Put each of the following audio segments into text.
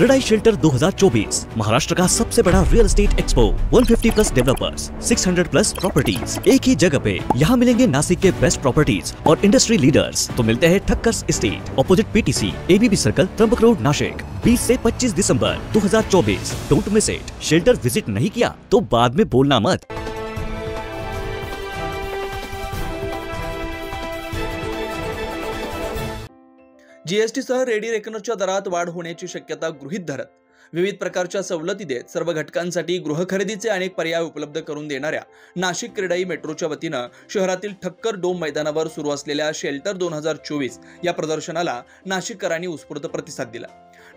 CREDAI shelter 2024 Maharashtra का सबसे बड़ा real estate expo. 150 plus developers, 600 plus properties एक ही जगह पे। यहाँ मिलेंगे नासिक के बेस्ट प्रॉपर्टीज और इंडस्ट्री लीडर्स। तो मिलते हैं Thakkers estate, opposite PTC, ABB circle, Trimbak road, Nashik. 20 से 25 दिसंबर 2024। Don't miss it. Shelter visit नहीं किया तो बाद में बोलना मत। जीएसटीसह रेडी रेकनरच्या दरात वाढ होण्याची शक्यता गृहीत धरत विविध प्रकारच्या सवलती देत सर्व घटकांसाठी गृहखरेदीचे अनेक पर्याय उपलब्ध करून देणाऱ्या नाशिक क्रेडाई मेट्रोच्या वतीनं शहरातील ठक्कर डोम मैदानावर सुरू असलेल्या शेल्टर 2024 या प्रदर्शनाला नाशिककरांनी उत्स्फूर्त प्रतिसाद दिला।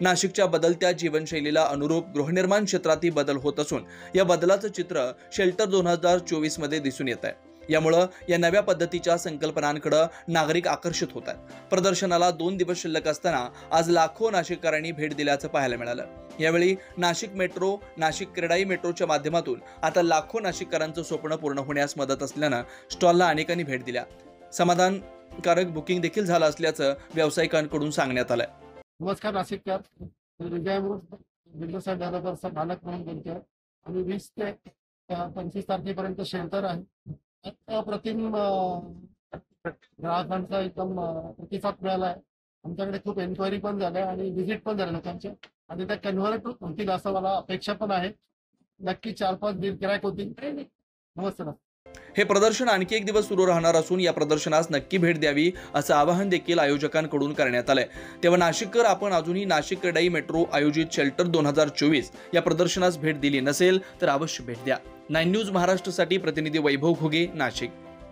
नाशिकच्या बदलत्या जीवनशैलीला अनुरूप गृहनिर्माण क्षेत्रातही बदल होत असून या बदलाचं चित्र शेल्टर 2024 मध्ये दिसून येत आहे। यामुळे या नव्या पद्धतीच्या संकल्पनांकडे नागरिक आकर्षित होत आहेत। प्रदर्शनाला 2 दिवस शिल्लक असताना आज लाखो नाशिककरांनी भेट दिल्याचं पाहायला मिळालं। यावेळी नाशिक मेट्रो, नाशिक क्रेडाई मेट्रोच्या माध्यमातून आता लाखो नाशिककरांचं स्वप्न पूर्ण होण्यास मदत असल्यानं स्टॉलला अनेकांनी भेट दिल्या। समाधानकारक बुकिंग देखील झालं असल्याचं व्यावसायिकांकडून सांगण्यात आलंय। नमस्कार नाशिककर, बिल्डर्स डेव्हलपर्सचा मालक म्हणून बोलतोय। आणि 20 ते 25 तारखेपर्यंत शेल्टर आहे। अप्रतिम ग्राहकांचा एकदम प्रतिसाद मिळाला आहे। आमच्याकडे खूप एन्क्वायरी पण झाल्या आणि व्हिजिट पण झाल्या लोकांच्या, आणि त्या कन्व्हर्ट होतील असं मला अपेक्षा पण आहे। नक्की 4-5 गिरायक होतील। नमस्कार। हे प्रदर्शन आणखी एक दिवस सुरू राहणार असून या प्रदर्शनास नक्की भेट द्यावी असं आवाहन देखील आयोजकांकडून करण्यात आलंय। तेव्हा नाशिककर, आपण अजूनही नाशिक क्रेडाई मेट्रो आयोजित शेल्टर 2024 या प्रदर्शनास भेट दिली नसेल तर अवश्य भेट द्या। 9 न्यूज महाराष्ट्रासाठी प्रतिनिधी वैभव घुगे, नाशिक।